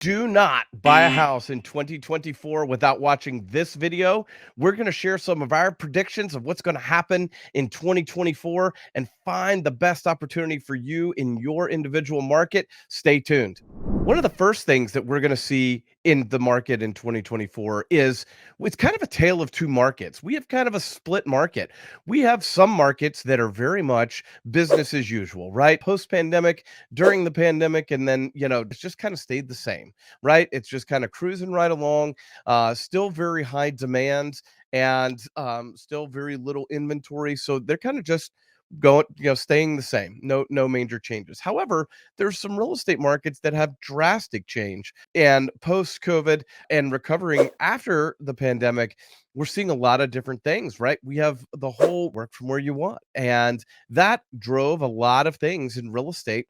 Do not buy a house in 2024 without watching this video. We're going to share some of our predictions of what's going to happen in 2024 and find the best opportunity for you in your individual market. Stay tuned. One of the first things that we're going to see in the market in 2024 is it's kind of a tale of two markets. We have kind of a split market. We have some markets that are very much business as usual, right? Post pandemic, during the pandemic, and then, it's just kind of stayed the same, right? It's just kind of cruising right along, still very high demand and still very little inventory. So they're kind of just going, staying the same. No major changes. However, there's some real estate markets that have drastic change. And post COVID and recovering after the pandemic, we're seeing a lot of different things, right? We have the whole work from where you want. And that drove a lot of things in real estate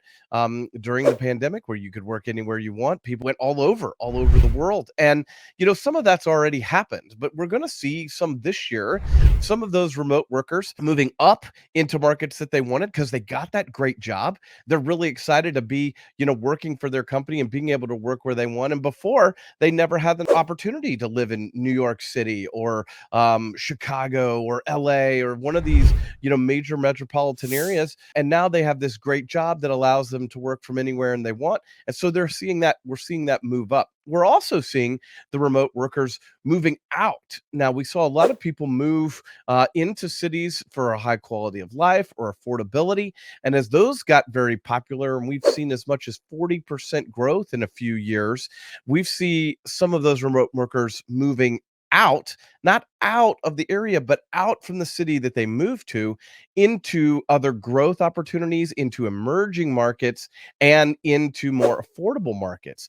during the pandemic where you could work anywhere you want. People went all over the world. And, some of that's already happened, but we're going to see some this year, some of those remote workers moving up into markets that they wanted because they got that great job. They're really excited to be, working for their company and being able to work where they want. And before, they never had the opportunity to live in New York City or Chicago or LA or one of these, major metropolitan areas. And now they have this great job that allows them to work from anywhere and they want. And so we're seeing that move up. We're also seeing the remote workers moving out. Now, we saw a lot of people move into cities for a high quality of life or affordability. And as those got very popular, and we've seen as much as 40% growth in a few years, we've seen some of those remote workers moving out, not out of the area, but out from the city that they moved to into other growth opportunities, into emerging markets, and into more affordable markets.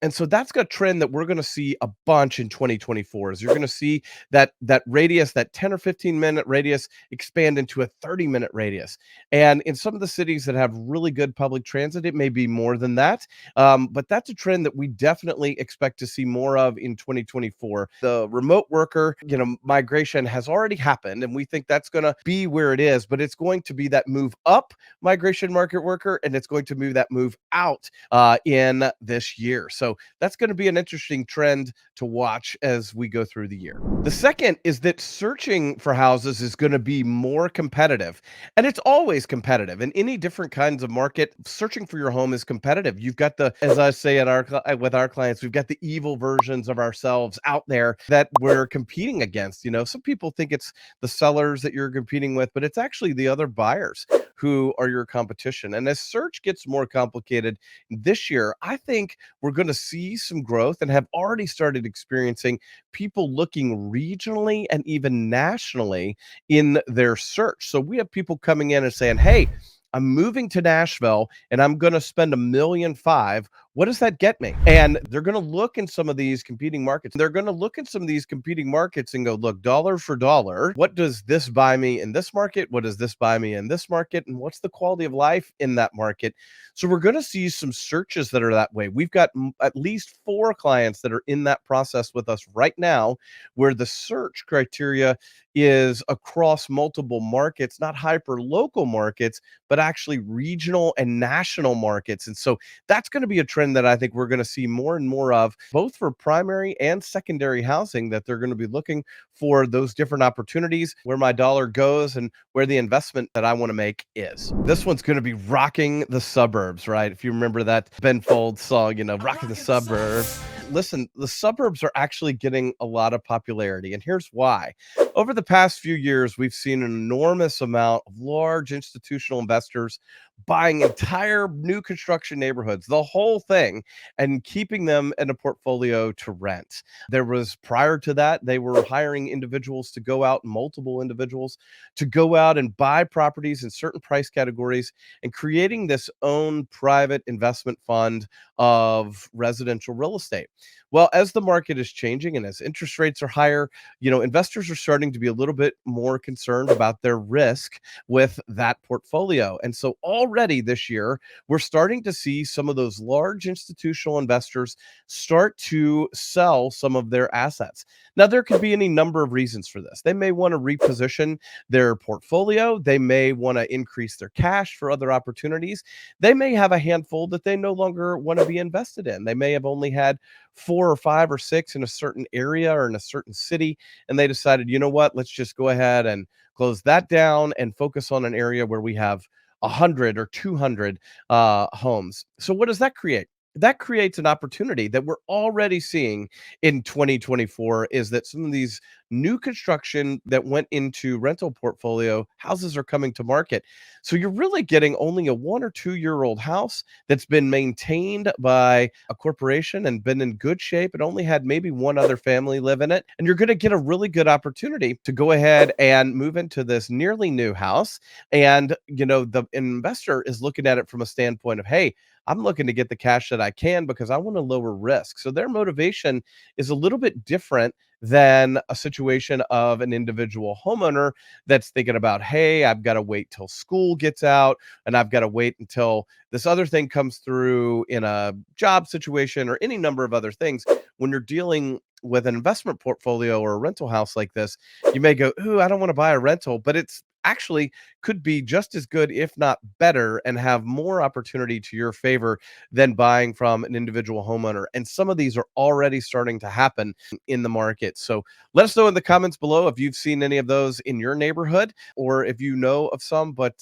And so that's a trend that we're going to see a bunch in 2024. Is you're going to see that radius, that 10 or 15-minute radius, expand into a 30-minute radius. And in some of the cities that have really good public transit, it may be more than that. But that's a trend that we definitely expect to see more of in 2024. The remote worker, migration has already happened, and we think that's going to be where it is. But it's going to be that move up migration market worker, and it's going to move that move out in this year. So that's going to be an interesting trend to watch as we go through the year. The second is that searching for houses is going to be more competitive, and it's always competitive in any different kinds of market. Searching for your home is competitive. You've got as I say with our clients, we've got the evil versions of ourselves out there that we're competing against. Some people think it's the sellers that you're competing with, but it's actually the other buyers who are your competition. And as search gets more complicated this year, I think we're going to see some growth and have already started experiencing people looking regionally and even nationally in their search. So we have people coming in and saying, "Hey, I'm moving to Nashville and I'm going to spend $1.5 million. What does that get me?" And they're going to look in some of these competing markets. They're going to look at some of these competing markets and go, "Look, dollar for dollar, what does this buy me in this market? What does this buy me in this market? And what's the quality of life in that market?" So we're going to see some searches that are that way. We've got at least 4 clients that are in that process with us right now, where the search criteria is across multiple markets, not hyper local markets, but actually regional and national markets. And so that's going to be a trend that I think we're going to see more and more of, both for primary and secondary housing, that they're going to be looking for those different opportunities where my dollar goes and where the investment that I want to make is. This one's going to be rocking the suburbs, right? If you remember that Ben Folds song, rocking the suburbs. Listen, the suburbs are actually getting a lot of popularity, and here's why. Over the past few years, we've seen an enormous amount of large institutional investors buying entire new construction neighborhoods, the whole thing, and keeping them in a portfolio to rent. Prior to that, they were hiring individuals to go out, multiple individuals, to go out and buy properties in certain price categories and creating this own private investment fund of residential real estate. Well, as the market is changing and as interest rates are higher, investors are starting starting to be a little bit more concerned about their risk with that portfolio. And so already this year, we're starting to see some of those large institutional investors start to sell some of their assets. Now, there could be any number of reasons for this. They may want to reposition their portfolio, they may want to increase their cash for other opportunities. They may have a handful that they no longer want to be invested in. They may have only had four or five or six in a certain area or in a certain city, and they decided, you know what, let's just go ahead and close that down and focus on an area where we have 100 or 200 homes. So what does that create? That creates an opportunity that we're already seeing in 2024, is that some of these new construction that went into rental portfolio houses are coming to market. So you're really getting only a 1 or 2 year old house that's been maintained by a corporation and been in good shape and only had maybe one other family live in it. And you're going to get a really good opportunity to go ahead and move into this nearly new house. And, the investor is looking at it from a standpoint of, hey, I'm looking to get the cash that I can because I want to lower risk. So their motivation is a little bit different than a situation of an individual homeowner that's thinking about, hey, I've got to wait till school gets out and I've got to wait until this other thing comes through in a job situation or any number of other things. When you're dealing with an investment portfolio or a rental house like this, you may go, ooh, I don't want to buy a rental, but it's actually could be just as good, if not better, and have more opportunity to your favor than buying from an individual homeowner. And some of these are already starting to happen in the market. So let us know in the comments below if you've seen any of those in your neighborhood or if you know of some. But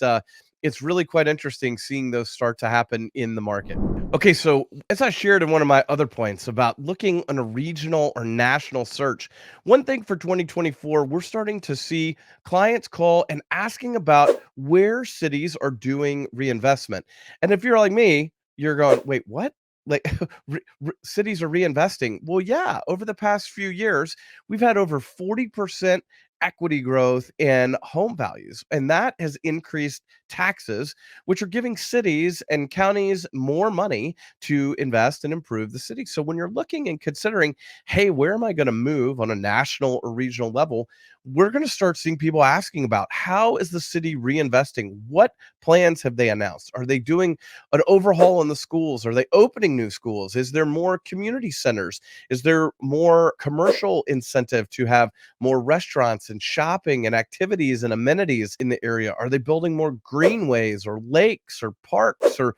it's really quite interesting seeing those start to happen in the market. Okay, so as I shared in one of my other points about looking on a regional or national search, one thing for 2024, we're starting to see clients call and asking about where cities are doing reinvestment. And if you're like me, you're going, wait, what? Like cities are reinvesting. Well, yeah, over the past few years, we've had over 40% equity growth in home values, and that has increased taxes, which are giving cities and counties more money to invest and improve the city. So when you're looking and considering, hey, where am I going to move on a national or regional level? We're going to start seeing people asking about, how is the city reinvesting? What plans have they announced? Are they doing an overhaul in the schools? Are they opening new schools? Is there more community centers? Is there more commercial incentive to have more restaurants and shopping and activities and amenities in the area? Are they building more greenways or lakes or parks or,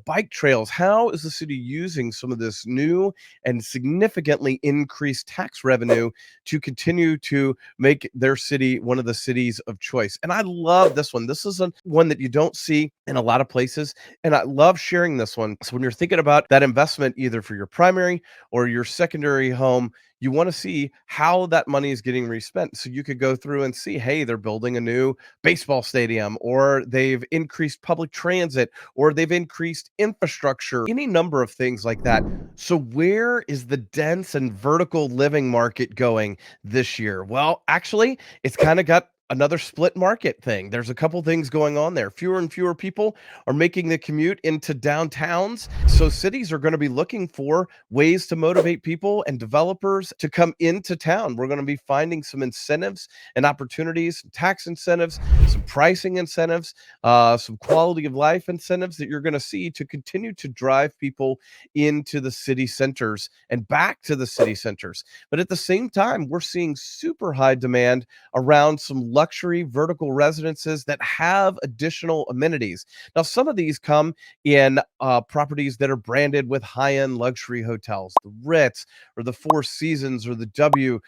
bike trails? How is the city using some of this new and significantly increased tax revenue to continue to make their city one of the cities of choice? And I love this one. This is one that you don't see in a lot of places. And I love sharing this one. So when you're thinking about that investment, either for your primary or your secondary home, you want to see how that money is getting respent. So you could go through and see, hey, they're building a new baseball stadium, or they've increased public transit, or they've increased infrastructure, any number of things like that. So where is the dense and vertical living market going this year? Well, actually, it's kind of got another split market thing. There's a couple things going on there. Fewer and fewer people are making the commute into downtowns. So cities are going to be looking for ways to motivate people and developers to come into town. We're going to be finding some incentives and opportunities, some tax incentives, some pricing incentives, some quality of life incentives that you're going to see to continue to drive people into the city centers and back to the city centers. But at the same time, we're seeing super high demand around some luxury vertical residences that have additional amenities. Now, some of these come in properties that are branded with high-end luxury hotels, the Ritz or the Four Seasons or the W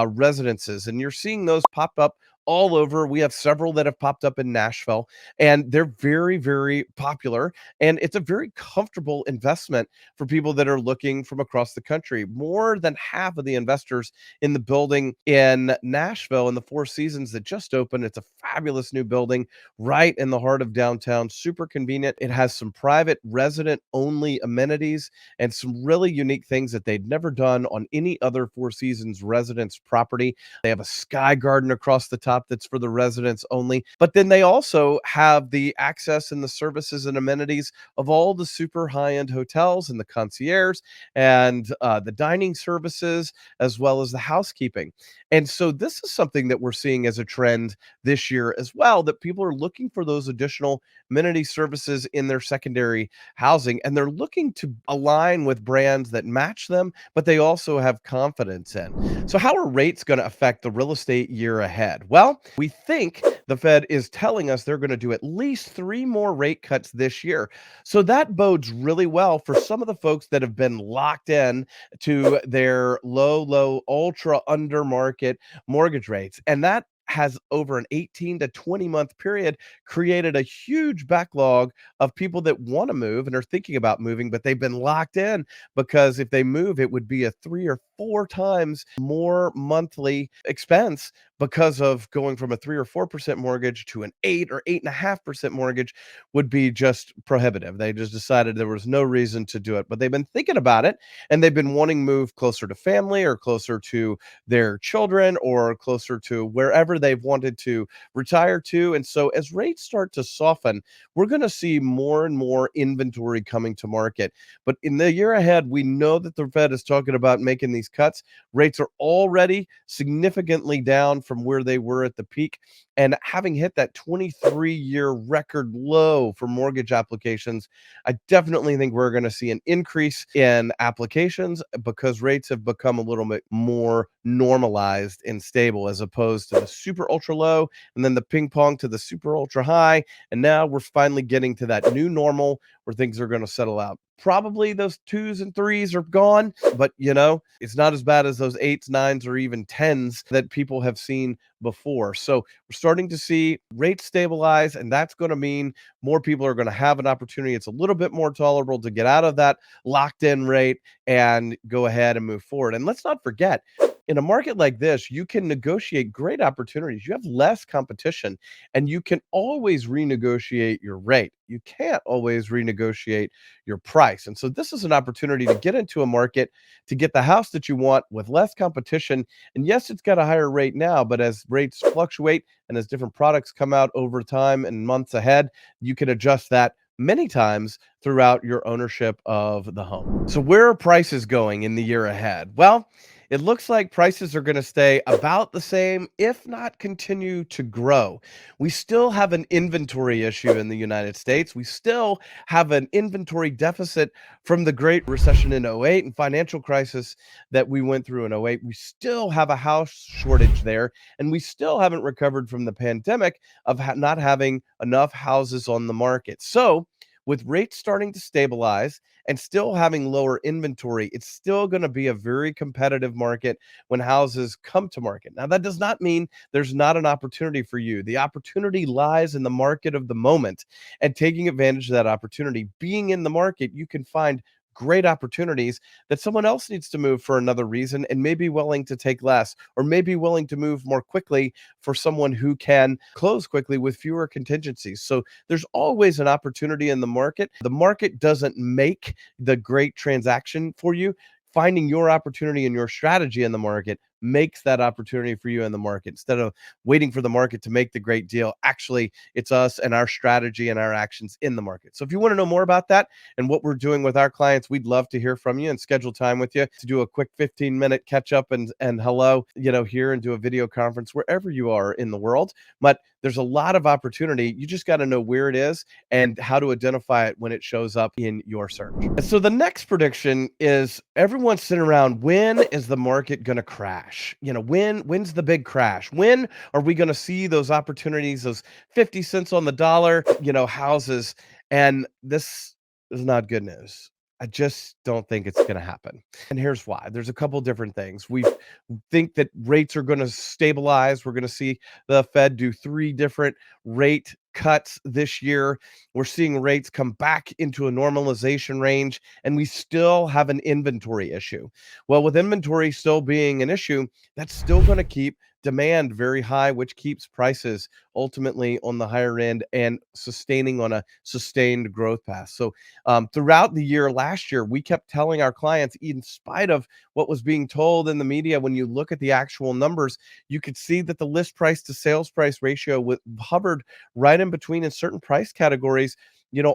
residences, and you're seeing those pop up all over. We have several that have popped up in Nashville, and they're very, very popular. And it's a very comfortable investment for people that are looking from across the country. More than half of the investors in the building in Nashville in the Four Seasons that just opened, it's a fabulous new building right in the heart of downtown, super convenient. It has some private resident only amenities and some really unique things that they'd never done on any other Four Seasons residence property. They have a sky garden across the top rooftop that's for the residents only. But then they also have the access and the services and amenities of all the super high-end hotels and the concierge and the dining services, as well as the housekeeping. And so this is something that we're seeing as a trend this year as well, that people are looking for those additional amenity services in their secondary housing, and they're looking to align with brands that match them, but they also have confidence in. So how are rates going to affect the real estate year ahead? Well, we think the Fed is telling us they're going to do at least 3 more rate cuts this year. So that bodes really well for some of the folks that have been locked in to their low, ultra under market mortgage rates. And that has, over an 18 to 20-month period, created a huge backlog of people that want to move and are thinking about moving, but they've been locked in because if they move, it would be a 3 or 4 times more monthly expense because of going from a 3 or 4% mortgage to an 8 or 8.5% mortgage would be just prohibitive. They just decided there was no reason to do it, but they've been thinking about it, and they've been wanting to move closer to family or closer to their children or closer to wherever they've wanted to retire to. And so as rates start to soften, we're going to see more and more inventory coming to market. But in the year ahead, we know that the Fed is talking about making these cuts. Rates are already significantly down from where they were at the peak, and having hit that 23-year record low for mortgage applications, I definitely think we're going to see an increase in applications because rates have become a little bit more normalized and stable, as opposed to the super ultra low and then the ping pong to the super ultra high. And now we're finally getting to that new normal where things are going to settle out. Probably those twos and threes are gone, but it's not as bad as those eights, nines, or even tens that people have seen before. So we're starting to see rates stabilize, and that's going to mean more people are going to have an opportunity. It's a little bit more tolerable to get out of that locked in rate and go ahead and move forward. And let's not forget, in a market like this, you can negotiate great opportunities. You have less competition, and you can always renegotiate your rate. You can't always renegotiate your price. And so this is an opportunity to get into a market to get the house that you want with less competition. And yes, it's got a higher rate now, but as rates fluctuate and as different products come out over time and months ahead, you can adjust that many times throughout your ownership of the home. So where are prices going in the year ahead? Well, it looks like prices are going to stay about the same, if not continue to grow. We still have an inventory issue in the United States. We still have an inventory deficit from the Great Recession in '08 and financial crisis that we went through in '08. We still have a house shortage there, and we still haven't recovered from the pandemic of not having enough houses on the market. So, with rates starting to stabilize and still having lower inventory, it's still going to be a very competitive market when houses come to market. Now, that does not mean there's not an opportunity for you. The opportunity lies in the market of the moment and taking advantage of that opportunity. Being in the market, you can find great opportunities that someone else needs to move for another reason and may be willing to take less, or may be willing to move more quickly for someone who can close quickly with fewer contingencies. So there's always an opportunity in the market. The market doesn't make the great transaction for you. Finding your opportunity and your strategy in the market makes that opportunity for you in the market. Instead of waiting for the market to make the great deal, actually, it's us and our strategy and our actions in the market. So if you want to know more about that and what we're doing with our clients, we'd love to hear from you and schedule time with you to do a quick 15-minute catch up and hello, here, and do a video conference wherever you are in the world. But there's a lot of opportunity. You just got to know where it is and how to identify it when it shows up in your search. And so the next prediction is, everyone's sitting around, when is the market going to crash? When's the big crash? When are we going to see those opportunities, those 50 cents on the dollar, houses? And this is not good news. I just don't think it's going to happen. And here's why. There's a couple different things. We think that rates are going to stabilize. We're going to see the Fed do 3 different rate cuts this year. We're seeing rates come back into a normalization range, and we still have an inventory issue. Well, with inventory still being an issue, that's still going to keep demand very high, which keeps prices ultimately on the higher end and sustaining on a sustained growth path. So throughout the year last year, we kept telling our clients, in spite of what was being told in the media, when you look at the actual numbers, you could see that the list price to sales price ratio hovered right in between in certain price categories,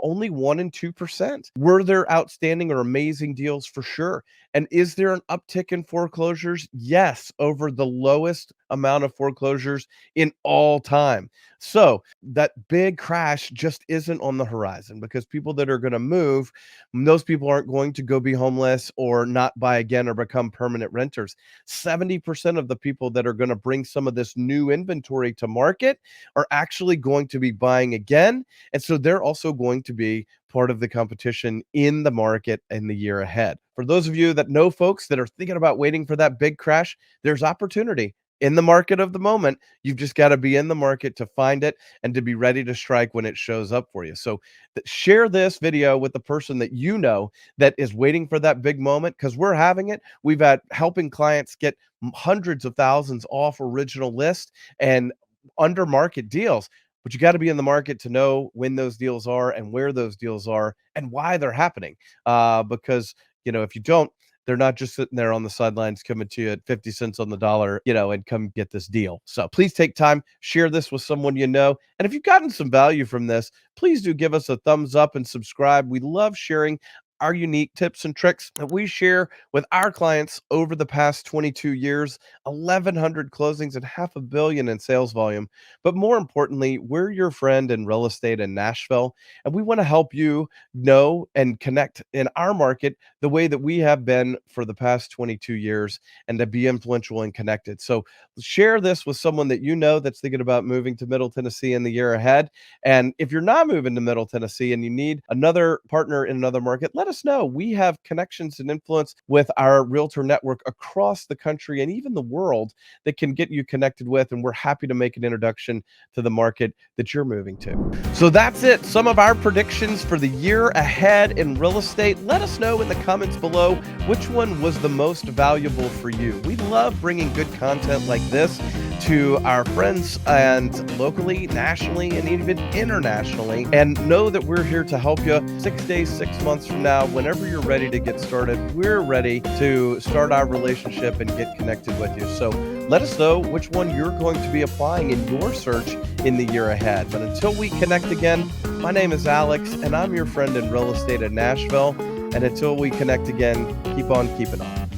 only 1 and 2%. Were there outstanding or amazing deals? For sure. And is there an uptick in foreclosures? Yes, over the lowest amount of foreclosures in all time. So that big crash just isn't on the horizon, because people that are going to move, those people aren't going to go be homeless or not buy again or become permanent renters. 70% of the people that are going to bring some of this new inventory to market are actually going to be buying again. And so they're also going to be part of the competition in the market in the year ahead. For those of you that know folks that are thinking about waiting for that big crash, there's opportunity in the market of the moment. You've just got to be in the market to find it and to be ready to strike when it shows up for you. So share this video with the person that you know that is waiting for that big moment, because we're having it. We've had helping clients get hundreds of thousands off original list and under market deals. But you got to be in the market to know when those deals are and where those deals are and why they're happening. Because if you don't, they're not just sitting there on the sidelines coming to you at 50 cents on the dollar, and come get this deal. So please take time, share this with someone you know. And if you've gotten some value from this, please do give us a thumbs up and subscribe. We love sharing our unique tips and tricks that we share with our clients over the past 22 years, 1,100 closings and $500 million in sales volume. But more importantly, we're your friend in real estate in Nashville, and we want to help you know and connect in our market the way that we have been for the past 22 years, and to be influential and connected. So share this with someone that you know that's thinking about moving to Middle Tennessee in the year ahead. And if you're not moving to Middle Tennessee and you need another partner in another market, let us know. We have connections and influence with our realtor network across the country and even the world that can get you connected with, and we're happy to make an introduction to the market that you're moving to. So that's it. Some of our predictions for the year ahead in real estate. Let us know in the comments below which one was the most valuable for you. We love bringing good content like this to our friends, and locally, nationally, and even internationally. And know that we're here to help you 6 days, 6 months from now, whenever you're ready to get started. We're ready to start our relationship and get connected with you. So let us know which one you're going to be applying in your search in the year ahead. But until we connect again, my name is Alex, and I'm your friend in real estate in Nashville. And until we connect again, keep on keeping on.